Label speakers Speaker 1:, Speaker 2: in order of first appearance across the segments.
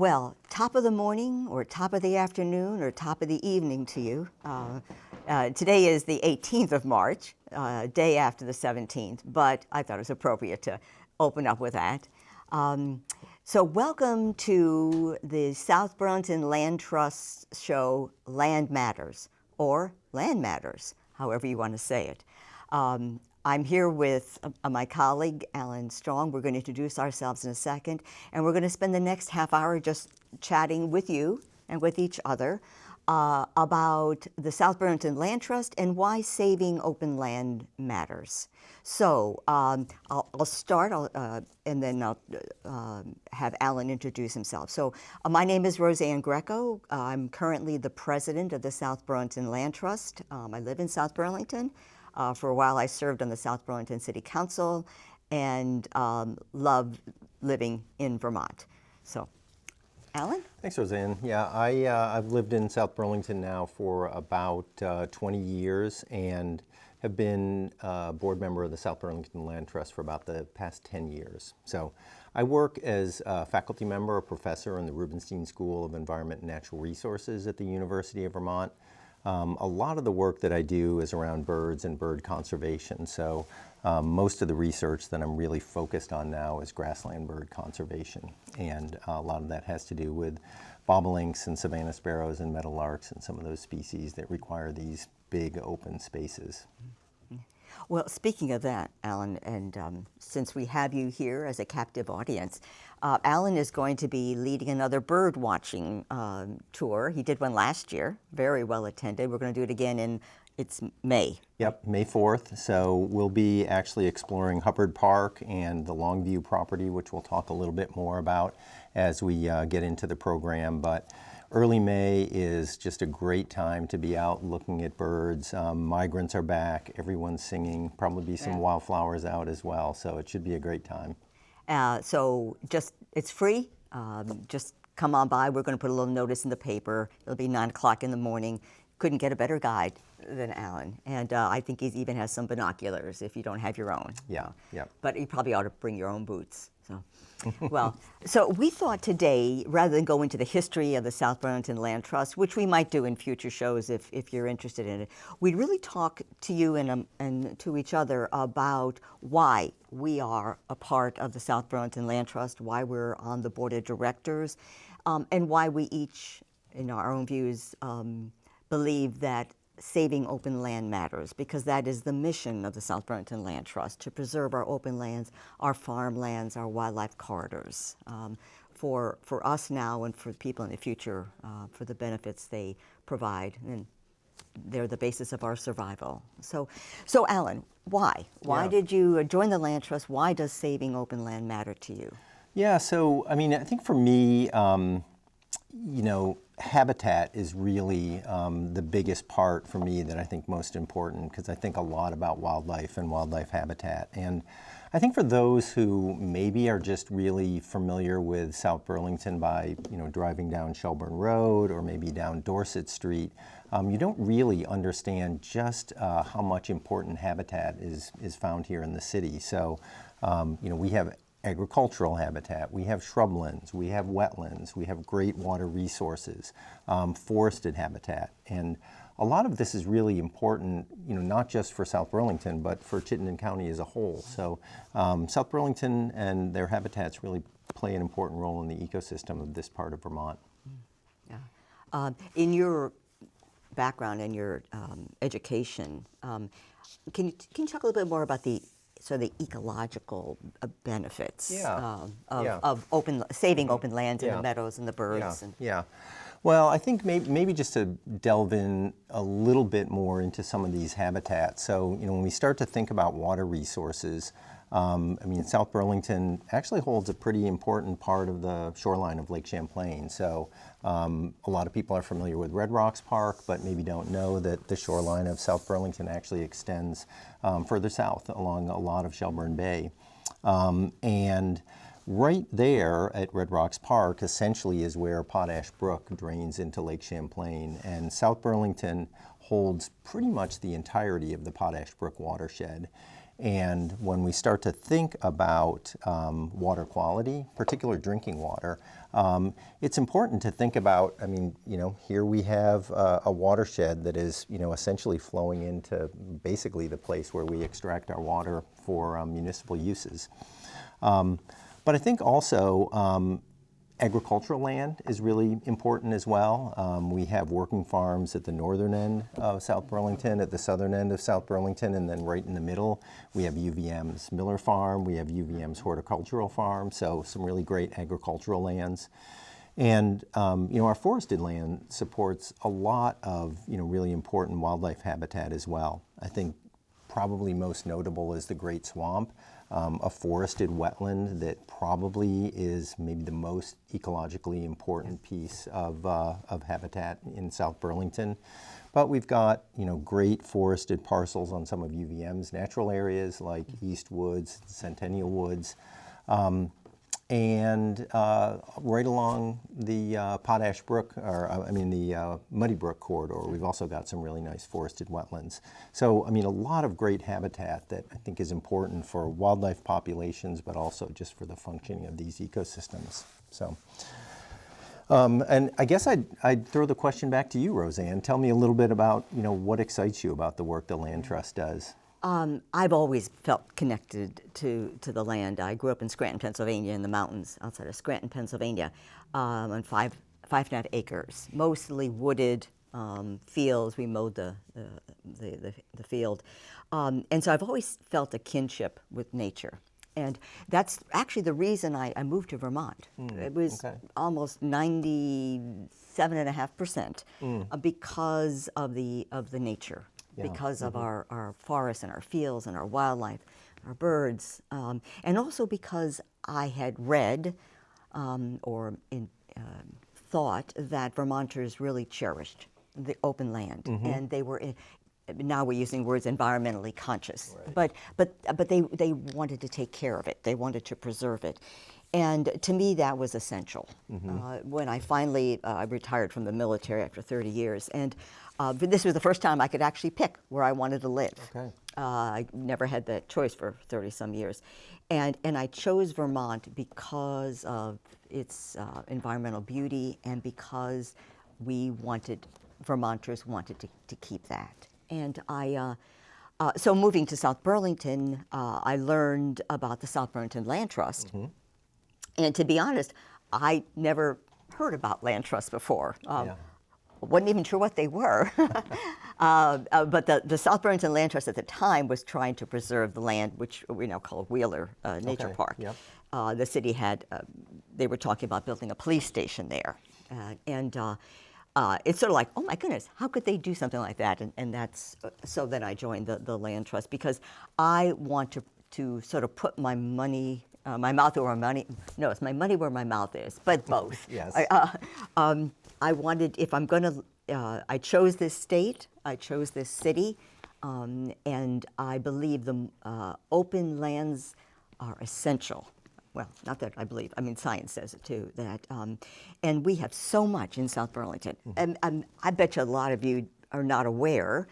Speaker 1: Well, top of the morning or top of the afternoon or top of the evening to you. Today is the 18th of March, day after the 17th, but I thought it was appropriate to open up with that. So welcome to the South Burlington Land Trust show, Land Matters, or Land Matters, however you want to say it. I'm here with my colleague, Allan Strong. We're going to introduce ourselves in a second, and we're going to spend the next half hour just chatting with you and with each other about the South Burlington Land Trust and why saving open land matters. So I'll start, and then I'll have Allan introduce himself. So my name is Rosanne Greco. I'm currently the president of the South Burlington Land Trust. I live in South Burlington. For a while, I served on the South Burlington City Council and love living in Vermont. So, Allan?
Speaker 2: Thanks, Roseanne. Yeah, I've lived in South Burlington now for about 20 years and have been a board member of the South Burlington Land Trust for about the past 10 years. So I work as a faculty member, a professor in the Rubenstein School of Environment and Natural Resources at the University of Vermont. A lot of the work that I do is around birds and bird conservation. So most of the research that I'm really focused on now is grassland bird conservation. And a lot of that has to do with bobolinks and savanna sparrows and meadowlarks and some of those species that require these big open spaces.
Speaker 1: Well, speaking of that, Allan, and since we have you here as a captive audience, Allan is going to be leading another bird watching tour. He did one last year, very well attended. We're going to do it again it's May.
Speaker 2: Yep, May 4th. So we'll be actually exploring Hubbard Park and the Longview property, which we'll talk a little bit more about as we get into the program. But early May is just a great time to be out looking at birds. Migrants are back, everyone's singing, probably be some wildflowers out as well, so it should be a great time.
Speaker 1: So it's free, just come on by. We're going to put a little notice in the paper. It'll be 9 o'clock in the morning. Couldn't get a better guide than Allan. And I think he even has some binoculars if you don't have your own.
Speaker 2: Yeah, yeah.
Speaker 1: But you probably ought to bring your own boots. So. Well, so we thought today, rather than go into the history of the South Burlington Land Trust, which we might do in future shows if you're interested in it, we'd really talk to you and to each other about why we are a part of the South Burlington Land Trust, why we're on the board of directors, and why we each, in our own views, believe that saving open land matters, because that is the mission of the South Burlington Land Trust, to preserve our open lands, our farmlands, our wildlife corridors, for us now and for people in the future, for the benefits they provide, and they're the basis of our survival. So Allan, why? Why did you join the Land Trust? Why does saving open land matter to you?
Speaker 2: Yeah, so I mean, I think for me, habitat is really the biggest part for me that I think most important, because I think a lot about wildlife and wildlife habitat. And I think for those who maybe are just really familiar with South Burlington by driving down Shelburne Road or maybe down Dorset Street, you don't really understand just how much important habitat is found here in the city. So we have agricultural habitat, we have shrublands, we have wetlands, we have great water resources, forested habitat. And a lot of this is really important, not just for South Burlington, but for Chittenden County as a whole. So South Burlington and their habitats really play an important role in the ecosystem of this part of Vermont.
Speaker 1: Yeah. In your background and your education, can you talk a little bit more about the ecological benefits of saving open lands and the meadows and the birds?
Speaker 2: Yeah. Well, I think maybe just to delve in a little bit more into some of these habitats. So, when we start to think about water resources, South Burlington actually holds a pretty important part of the shoreline of Lake Champlain. So a lot of people are familiar with Red Rocks Park, but maybe don't know that the shoreline of South Burlington actually extends further south along a lot of Shelburne Bay. And right there at Red Rocks Park essentially is where Potash Brook drains into Lake Champlain. And South Burlington holds pretty much the entirety of the Potash Brook watershed. And when we start to think about water quality, particular drinking water, it's important to think about, I mean, here we have a watershed that is, essentially flowing into basically the place where we extract our water for municipal uses. But I think also agricultural land is really important as well. We have working farms at the northern end of South Burlington, at the southern end of South Burlington, and then right in the middle, we have UVM's Miller Farm, we have UVM's Horticultural Farm, so some really great agricultural lands. And our forested land supports a lot of really important wildlife habitat as well. I think probably most notable is the Great Swamp, a forested wetland that probably is maybe the most ecologically important piece of habitat in South Burlington. But we've got great forested parcels on some of UVM's natural areas like East Woods, Centennial Woods, and right along the Potash Brook, the Muddy Brook corridor, we've also got some really nice forested wetlands. So, a lot of great habitat that I think is important for wildlife populations, but also just for the functioning of these ecosystems. So, and I guess I'd throw the question back to you, Rosanne. Tell me a little bit about, what excites you about the work the Land Trust does.
Speaker 1: I've always felt connected to the land. I grew up in Scranton, Pennsylvania, in the mountains outside of Scranton, Pennsylvania, on 5.5 acres, mostly wooded fields. We mowed the field, and so I've always felt a kinship with nature. And that's actually the reason I moved to Vermont. It was almost 97.5% because of the nature. Yeah. Because of our forests and our fields and our wildlife, our birds, and also because I had read thought that Vermonters really cherished the open land, and they were. Now we're using words environmentally conscious, right. but they wanted to take care of it. They wanted to preserve it. And to me, that was essential. When I finally retired from the military after 30 years, and this was the first time I could actually pick where I wanted to live. Okay. I never had that choice for 30-some years. And I chose Vermont because of its environmental beauty and because Vermonters wanted to keep that. And so moving to South Burlington, I learned about the South Burlington Land Trust. And to be honest, I never heard about land trusts before. Wasn't even sure what they were. But the South Burlington Land Trust at the time was trying to preserve the land, which we now call Wheeler Nature Park. Yep. The city they were talking about building a police station there. And it's sort of like, oh my goodness, how could they do something like that? And that's, so then I joined the Land Trust because I want to sort of put my money, my mouth where my money, no, it's my money where my mouth is, but both. Yes. I wanted, if I'm going to, I chose this state, I chose this city, and I believe the open lands are essential. Well, not that I believe, I mean, science says it too, that, and we have so much in South Burlington. And I bet you a lot of you are not aware,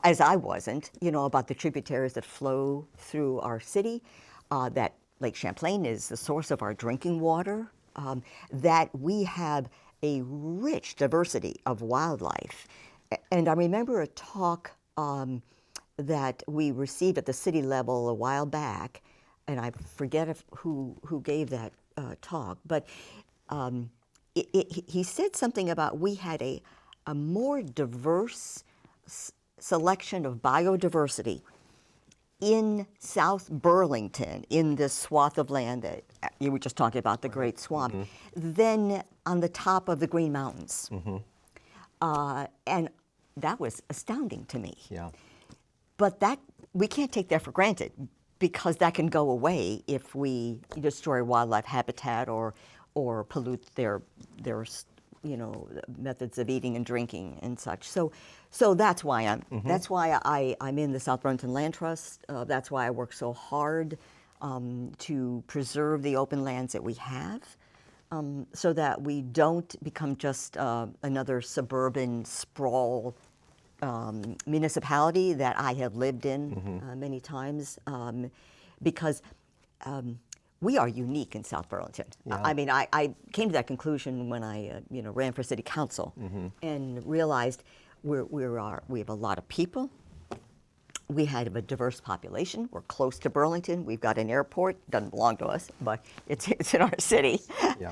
Speaker 1: as I wasn't, about the tributaries that flow through our city, that Lake Champlain is the source of our drinking water, that we have a rich diversity of wildlife. And I remember a talk that we received at the city level a while back, and I forget who gave that talk, but he said something about we had a more diverse selection of biodiversity in South Burlington, in this swath of land that you were just talking about, the Great Swamp, than on the top of the Green Mountains. And that was astounding to me. Yeah. But we can't take that for granted, because that can go away if we destroy wildlife habitat or pollute their methods of eating and drinking and such. So that's why I'm in the South Burlington Land Trust. That's why I work so hard to preserve the open lands that we have, so that we don't become just another suburban sprawl municipality that I have lived in many times, because we are unique in South Burlington.
Speaker 2: Yeah.
Speaker 1: I mean, I came to that conclusion when I ran for city council, and realized we have a lot of people. We have a diverse population. We're close to Burlington. We've got an airport. Doesn't belong to us, but it's in our city.
Speaker 2: Yeah.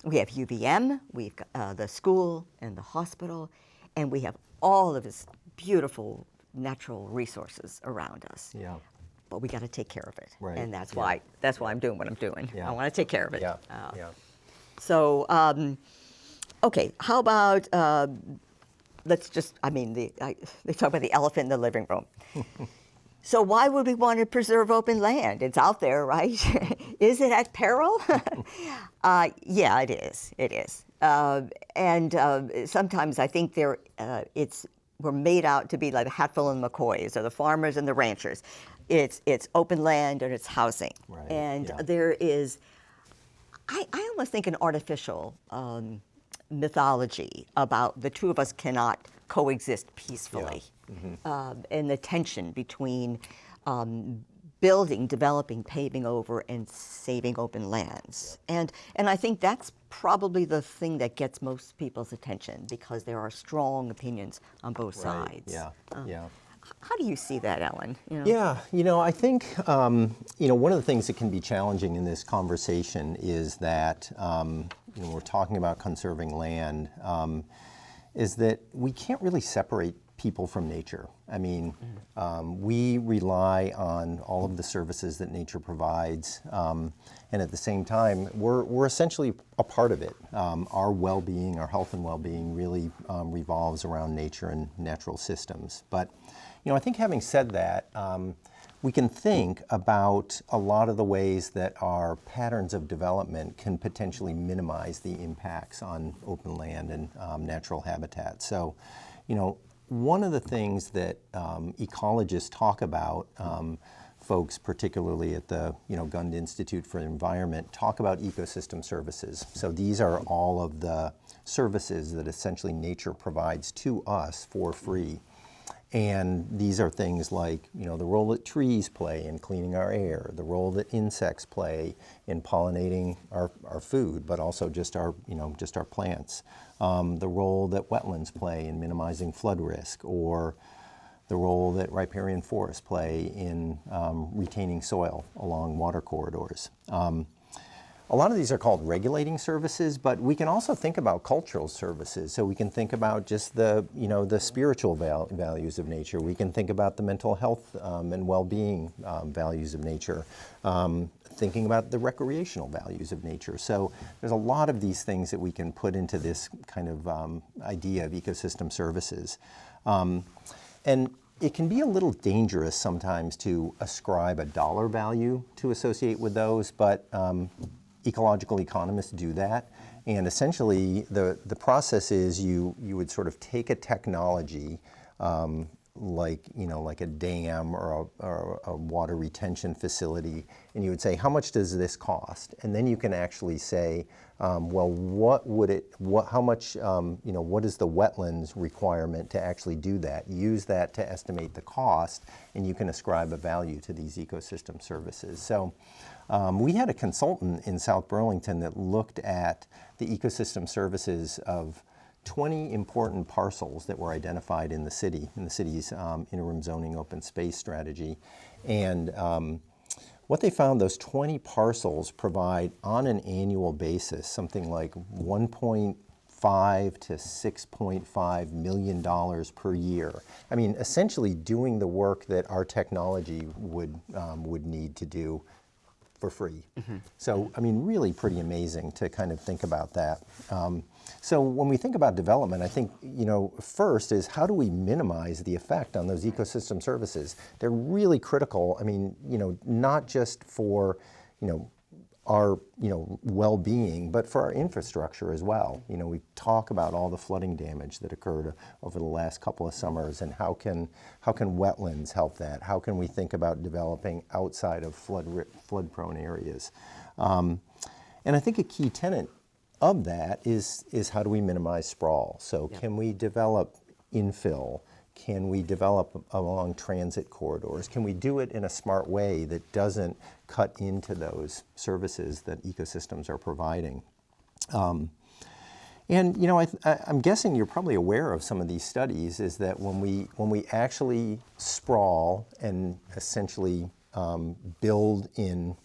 Speaker 1: We have UVM. We've got the school and the hospital, and we have all of this beautiful natural resources around us.
Speaker 2: Yeah.
Speaker 1: But we got to take care of it,
Speaker 2: Right.
Speaker 1: and that's
Speaker 2: Yeah.
Speaker 1: why I'm doing what I'm doing.
Speaker 2: Yeah.
Speaker 1: I want to take care of it.
Speaker 2: Yeah. Yeah.
Speaker 1: So, okay, how about let's just, I mean, they talk about the elephant in the living room. So why would we want to preserve open land? It's out there, right? Is it at peril? Yeah, it is. It is. And sometimes I think we're made out to be like the Hatfield and McCoys, or the farmers and the ranchers. It's open land and it's housing.
Speaker 2: Right,
Speaker 1: And
Speaker 2: yeah.
Speaker 1: there is, I almost think, an artificial mythology about the two of us cannot coexist peacefully. And the tension between building, developing, paving over, and saving open lands. And I think that's probably the thing that gets most people's attention, because there are strong opinions on both
Speaker 2: Right.
Speaker 1: sides.
Speaker 2: Yeah. Yeah.
Speaker 1: How do you see that, Allan?
Speaker 2: Yeah, I think one of the things that can be challenging in this conversation is that we're talking about conserving land, is that we can't really separate people from nature. I mean, we rely on all of the services that nature provides, and at the same time, we're essentially a part of it. Our well-being, our health and well-being really revolves around nature and natural systems. But I think having said that, we can think about a lot of the ways that our patterns of development can potentially minimize the impacts on open land and natural habitat. So, one of the things that ecologists talk about, folks particularly at the Gund Institute for the Environment, talk about ecosystem services. So these are all of the services that essentially nature provides to us for free. And these are things like, the role that trees play in cleaning our air, the role that insects play in pollinating our food, but also just our plants, the role that wetlands play in minimizing flood risk, or the role that riparian forests play in retaining soil along water corridors. A lot of these are called regulating services, but we can also think about cultural services. So we can think about just the spiritual values of nature. We can think about the mental health and well-being values of nature. Thinking about the recreational values of nature. So there's a lot of these things that we can put into this kind of idea of ecosystem services. And it can be a little dangerous sometimes to ascribe a dollar value to associate with those, but ecological economists do that, and essentially the process is you would sort of take a technology like a dam or a water retention facility, and you would say, how much does this cost? And then you can actually say, well, what is the wetlands requirement to actually do that? Use that to estimate the cost, and you can ascribe a value to these ecosystem services. So we had a consultant in South Burlington that looked at the ecosystem services of 20 important parcels that were identified in the city's interim zoning open space strategy. And what they found, those 20 parcels provide on an annual basis something like $1.5 to $6.5 million per year. I mean, essentially doing the work that our technology would need to do for free. So, I mean, really pretty amazing to kind of think about that. So when we think about development, I think, first is how do we minimize the effect on those ecosystem services? They're really critical, I mean, not just for, our, well-being, but for our infrastructure as well. We talk about all the flooding damage that occurred over the last couple of summers, and how can wetlands help that? How can we think about developing outside of flood-prone areas? And I think a key tenet of that is how do we minimize sprawl? So can we develop infill? Can we develop along transit corridors? Can we do it in a smart way that doesn't cut into those services that ecosystems are providing? And you know, I'm guessing you're probably aware of some of these studies. Is that when we actually sprawl and essentially build in,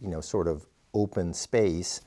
Speaker 2: you know, sort of open space,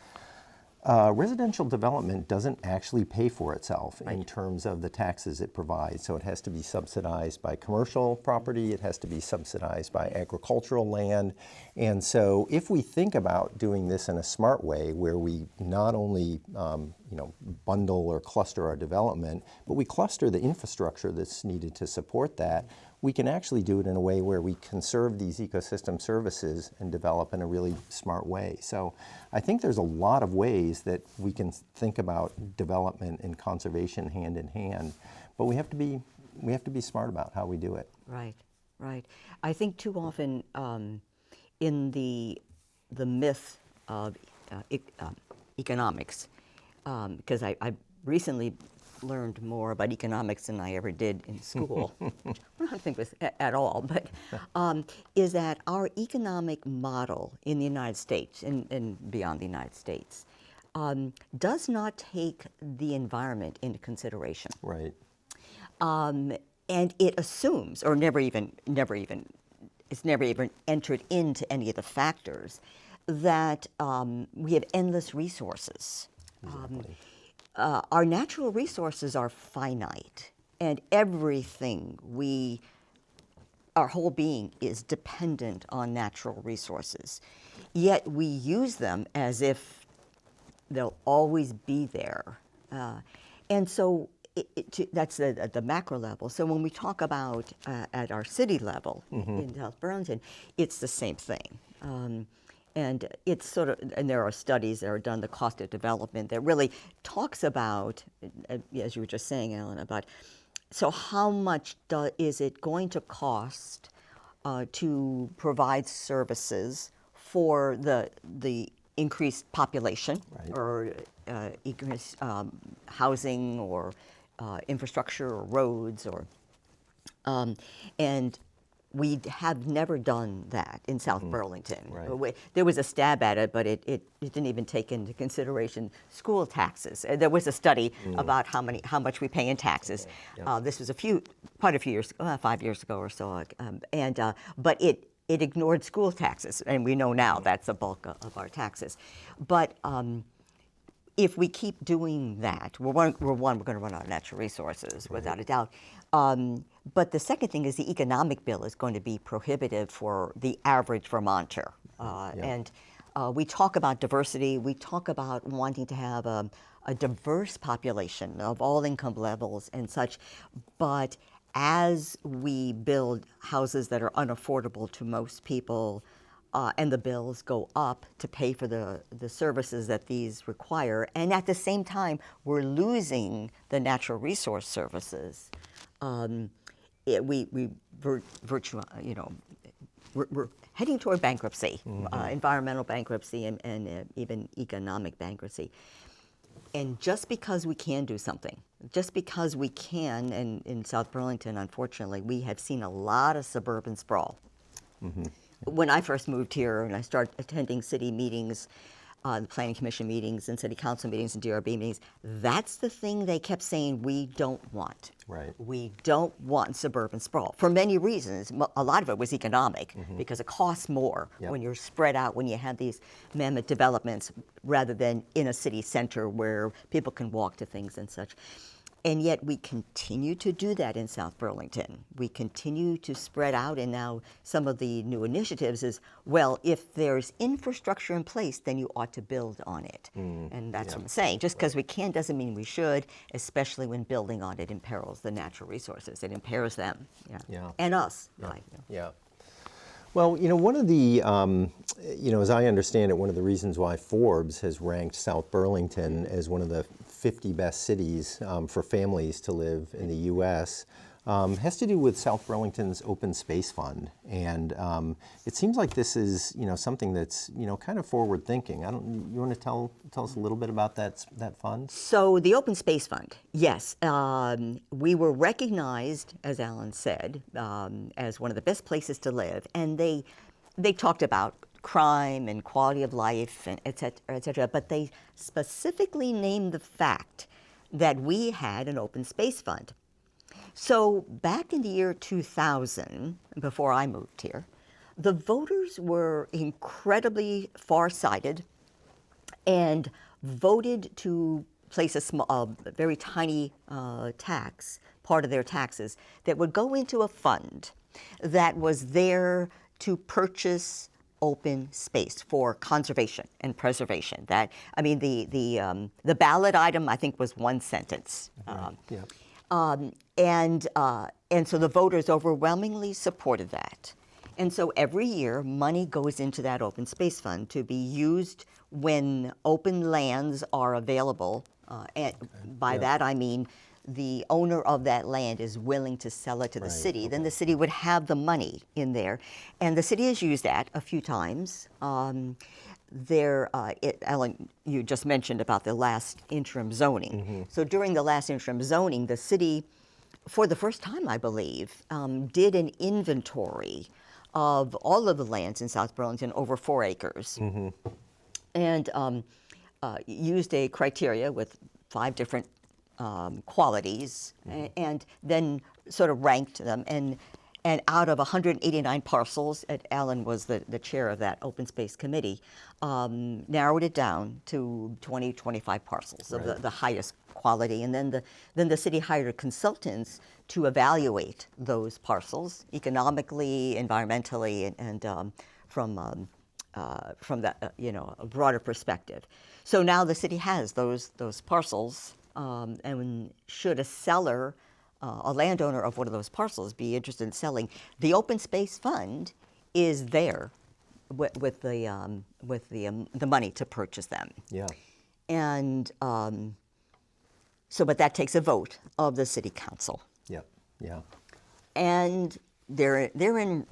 Speaker 2: residential development doesn't actually pay for itself in terms of the taxes it provides. So it has to be subsidized by commercial property, it has to be subsidized by agricultural land. And so if we think about doing this in a smart way where we not only you know, bundle or cluster our development, but we cluster the infrastructure that's needed to support that, we can actually do it in a way where we conserve these ecosystem services and develop in a really smart way. So I think there's a lot of ways that we can think about development and conservation hand in hand, but we have to be smart about how we do it.
Speaker 1: Right, right. I think too often in the myth of economics, because I recently learned more about economics than I ever did in school, which I don't think was at all, but is that our economic model in the United States and beyond the United States does not take the environment into consideration.
Speaker 2: Right.
Speaker 1: And it assumes, or it's never even entered into any of the factors, that we have endless resources.
Speaker 2: Exactly.
Speaker 1: Our natural resources are finite, and everything our whole being is dependent on natural resources. Yet we use them as if they'll always be there. And so that's the macro level. So when we talk about at our city level in South Burlington, it's the same thing. And it's sort of, and there are studies that are done, the cost of development, that really talks about, as you were just saying, Allan, about, so how much is it going to cost to provide services for the increased population,
Speaker 2: right,
Speaker 1: or increased housing, or infrastructure, or roads, or and we have never done that in South Burlington.
Speaker 2: Right.
Speaker 1: There was a stab at it, but it didn't even take into consideration school taxes. There was a study about how much we pay in taxes.
Speaker 2: Yep.
Speaker 1: This was quite a few years, 5 years ago or so, but it ignored school taxes, and we know now that's the bulk of our taxes. But if we keep doing that, we're going to run out of natural resources, without a doubt. But the second thing is the economic bill is going to be prohibitive for the average Vermonter. And we talk about diversity. We talk about wanting to have a diverse population of all income levels and such. But as we build houses that are unaffordable to most people, and the bills go up to pay for the services that these require, and at the same time we're losing the natural resource services, we're heading toward bankruptcy, environmental bankruptcy, and even economic bankruptcy. And just because we can do something, just because we can, and in South Burlington, unfortunately, we have seen a lot of suburban sprawl. When I first moved here and I started attending city meetings, the planning commission meetings and city council meetings and DRB meetings, that's the thing they kept saying we don't want.
Speaker 2: Right.
Speaker 1: We don't want suburban sprawl for many reasons. A lot of it was economic, because it costs more when you're spread out, when you have these mammoth developments rather than in a city center where people can walk to things and such. And yet we continue to do that in South Burlington. We continue to spread out, and now some of the new initiatives is, well, if there's infrastructure in place, then you ought to build on it. And that's what I'm saying. Just because we can doesn't mean we should, especially when building on it imperils the natural resources. It impairs them, and us.
Speaker 2: Yeah. Well, one of the, as I understand it, one of the reasons why Forbes has ranked South Burlington as one of the 50 best cities for families to live in the U.S. has to do with South Burlington's Open Space Fund. And it seems like this is, something that's, kind of forward thinking. You want to tell us a little bit about that fund?
Speaker 1: So the Open Space Fund, yes. We were recognized, as Allan said, as one of the best places to live. And they talked about crime and quality of life, and et cetera, but they specifically named the fact that we had an open space fund. So back in the year 2000, before I moved here, the voters were incredibly far-sighted and voted to place a very tiny tax, part of their taxes, that would go into a fund that was there to purchase open space for conservation and preservation. The ballot item, I think, was one sentence. And so the voters overwhelmingly supported that. And so every year, money goes into that open space fund to be used when open lands are available. By that I mean the owner of that land is willing to sell it to the city. Then the city would have the money in there. And the city has used that a few times. Allan, you just mentioned about the last interim zoning. So during the last interim zoning, the city, for the first time, I believe, did an inventory of all of the lands in South Burlington over 4 acres. And used a criteria with 5 different qualities, and then sort of ranked them. And out of 189 parcels, Allan was the chair of that open space committee, narrowed it down to 25 parcels of the highest quality. And then the city hired consultants to evaluate those parcels economically, environmentally, and from that a broader perspective. So now the city has those parcels, and should a seller, a landowner of one of those parcels, be interested in selling, the Open Space Fund is there with the money to purchase them.
Speaker 2: Yeah.
Speaker 1: And but that takes a vote of the city council.
Speaker 2: Yep. Yeah.
Speaker 1: And therein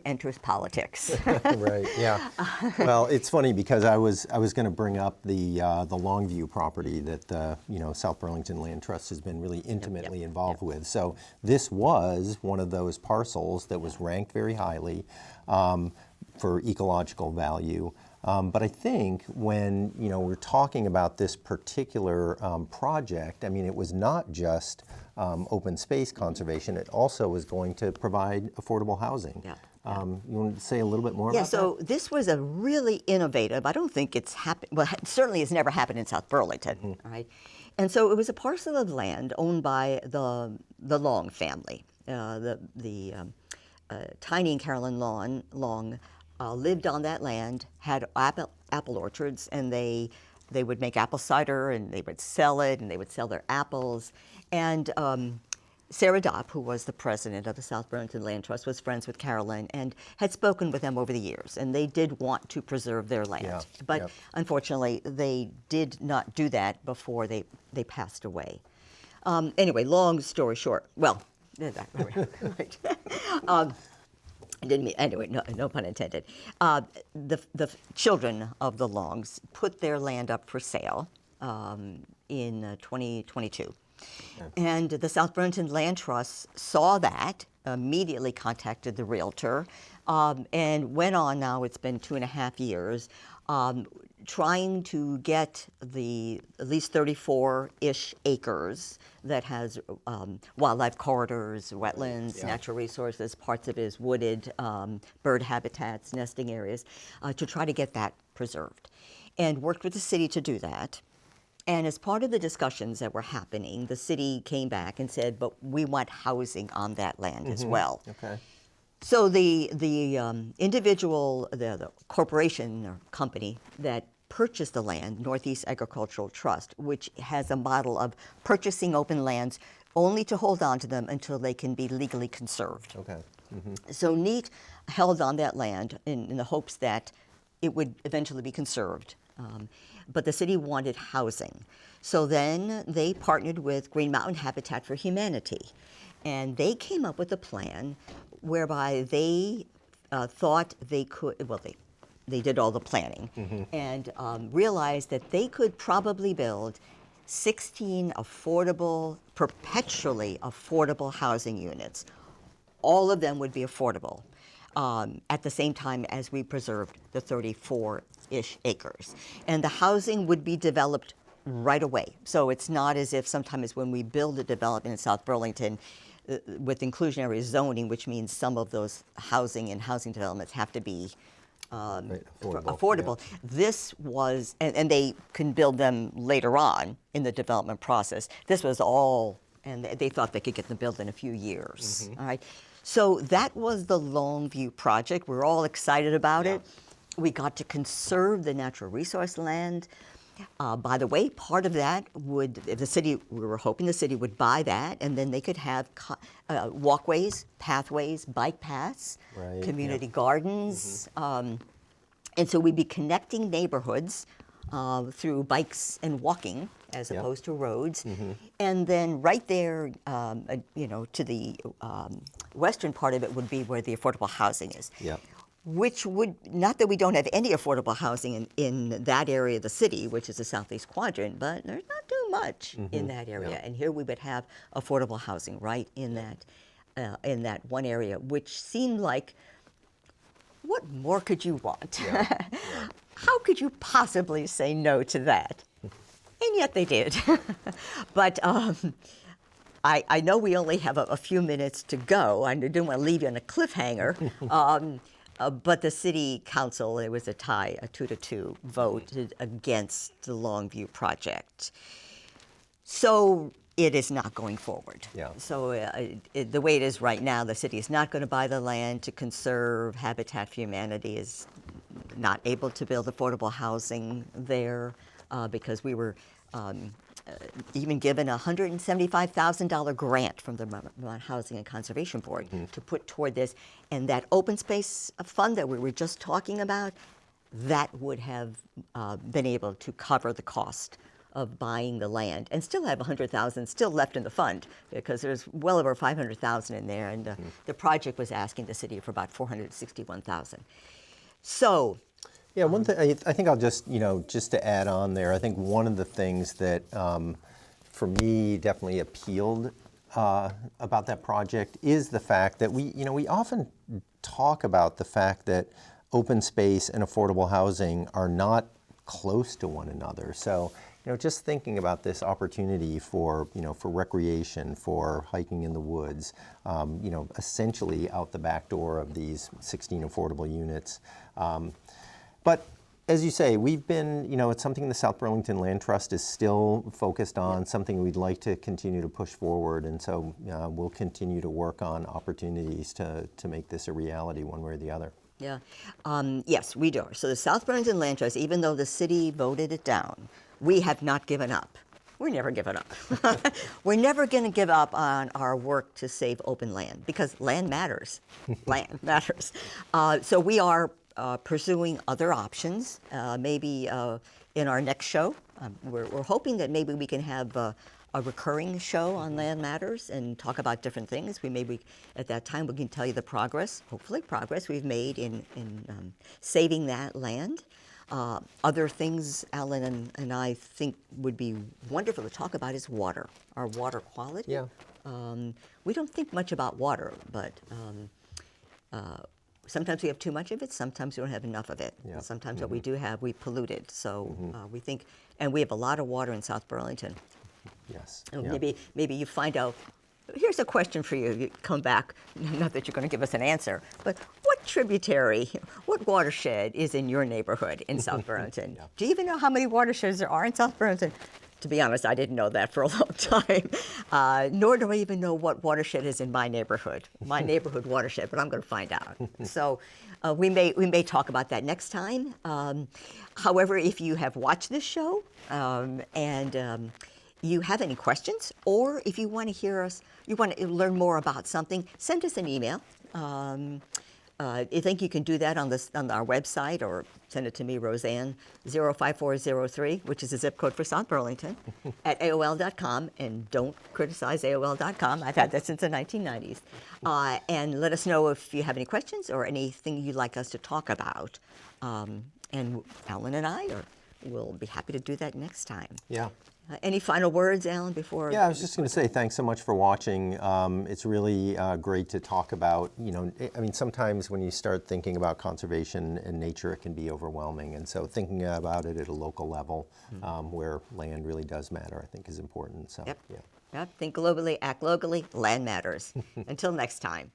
Speaker 1: enters politics.
Speaker 2: Right. Yeah. Well, it's funny because I was going to bring up the Longview property that the South Burlington Land Trust has been really intimately involved with. So this was one of those parcels that was ranked very highly for ecological value. But I think when we're talking about this particular project, I mean, it was not just open space conservation. It also was going to provide affordable housing.
Speaker 1: Yeah.
Speaker 2: You want to say a little bit more about that?
Speaker 1: So this was a really innovative, I don't think it's happened, well, certainly it's never happened in South Burlington, right? And so it was a parcel of land owned by the Long family. Tiny and Carolyn Long lived on that land, had apple orchards, and they would make apple cider, and they would sell it, and they would sell their apples. And Sarah Dopp, who was the president of the South Burlington Land Trust, was friends with Carolyn and had spoken with them over the years. And they did want to preserve their land.
Speaker 2: Yeah,
Speaker 1: but unfortunately, they did not do that before they passed away. Anyway, long story short, well, right. Didn't mean, anyway, no pun intended. The children of the Longs put their land up for sale in 2022. And the South Burlington Land Trust saw that, immediately contacted the realtor, and went on now, it's been 2.5 years, trying to get at least 34-ish acres that has wildlife corridors, wetlands, natural resources, parts of it is wooded, bird habitats, nesting areas, to try to get that preserved. And worked with the city to do that. And as part of the discussions that were happening, the city came back and said, but we want housing on that land as well.
Speaker 2: Okay.
Speaker 1: So the individual, the corporation or company that purchased the land, Northeast Agricultural Trust, which has a model of purchasing open lands only to hold on to them until they can be legally conserved.
Speaker 2: Okay.
Speaker 1: So NEAT held on that land in the hopes that it would eventually be conserved. but the city wanted housing. So then they partnered with Green Mountain Habitat for Humanity, and they came up with a plan whereby they thought they could, well, they did all the planning and realized that they could probably build 16 affordable, perpetually affordable housing units. All of them would be affordable at the same time as we preserved the 34-ish acres. And the housing would be developed right away. So it's not as if sometimes when we build a development in South Burlington with inclusionary zoning, which means some of those housing and housing developments have to be
Speaker 2: Right,
Speaker 1: affordable.
Speaker 2: yeah.
Speaker 1: This was, and they can build them later on in the development process. This was all, and they thought they could get them built in a few years. All right. So that was the Longview project. We're all excited about it. We got to conserve the natural resource land. By the way, part of that would, if the city, we were hoping the city would buy that, and then they could have walkways, pathways, bike paths,
Speaker 2: Right,
Speaker 1: community gardens. And so we'd be connecting neighborhoods through bikes and walking as opposed to roads. And then right there, to the western part of it would be where the affordable housing is.
Speaker 2: Yep.
Speaker 1: Which would, not that we don't have any affordable housing in that area of the city, which is the southeast quadrant, but there's not too much in that area.
Speaker 2: Yeah.
Speaker 1: And here we would have affordable housing right in that one area, which seemed like, what more could you want? How could you possibly say no to that? And yet they did. But I know we only have a few minutes to go. I didn't want to leave you on a cliffhanger. But the city council, it was a tie, a 2-2 voted against the Longview project. So it is not going forward.
Speaker 2: Yeah.
Speaker 1: So the way it is right now, the city is not going to buy the land to conserve. Habitat for Humanity is not able to build affordable housing there because we were even given a $175,000 grant from the Vermont Housing and Conservation Board to put toward this. And that open space fund that we were just talking about, that would have been able to cover the cost of buying the land and still have $100,000 still left in the fund because there's well over $500,000 in there. And the project was asking the city for about $461,000. So.
Speaker 2: Yeah, one thing I think I'll just to add on there. I think one of the things that for me definitely appealed about that project is the fact that we often talk about the fact that open space and affordable housing are not close to one another. So just thinking about this opportunity for recreation, for hiking in the woods, essentially out the back door of these 16 affordable units. But as you say, we've been, it's something the South Burlington Land Trust is still focused on, something we'd like to continue to push forward. And so we'll continue to work on opportunities to make this a reality one way or the other.
Speaker 1: Yeah. Yes, we do. So the South Burlington Land Trust, even though the city voted it down, we have not given up. We're never giving up. We're never going to give up on our work to save open land because land matters. Land matters. So we are pursuing other options, maybe in our next show. We're hoping that maybe we can have a recurring show on land matters and talk about different things. Maybe at that time we can tell you the progress, hopefully progress we've made in saving that land. Other things Allan and I think would be wonderful to talk about is water, our water quality.
Speaker 2: Yeah.
Speaker 1: We don't think much about water, but sometimes we have too much of it, sometimes we don't have enough of it.
Speaker 2: Yeah.
Speaker 1: Sometimes what we do have, we pollute it. So we think, and we have a lot of water in South Burlington.
Speaker 2: Yes.
Speaker 1: And
Speaker 2: Yeah.
Speaker 1: maybe you find out, here's a question for you. You come back, not that you're going to give us an answer, but what tributary, what watershed is in your neighborhood in South Burlington?
Speaker 2: Yeah.
Speaker 1: Do you even know how many watersheds there are in South Burlington? To be honest, I didn't know that for a long time, nor do I even know what watershed is in my neighborhood watershed, but I'm going to find out. So we may talk about that next time. However, if you have watched this show and you have any questions, or if you want to hear us, you want to learn more about something, send us an email. I think you can do that on our website, or send it to me, Rosanne, 05403, which is the zip code for South Burlington, at AOL.com. And don't criticize AOL.com. I've had that since the 1990s. And let us know if you have any questions or anything you'd like us to talk about. And Allan and I will be happy to do that next time.
Speaker 2: Yeah.
Speaker 1: Any final words, Allan, before?
Speaker 2: Yeah, I was just going to say thanks so much for watching. It's really great to talk about, I mean, sometimes when you start thinking about conservation and nature, it can be overwhelming. And so thinking about it at a local level where land really does matter, I think is important. So,
Speaker 1: Yep.
Speaker 2: yeah.
Speaker 1: Yep. Think globally, act locally, land matters. Until next time.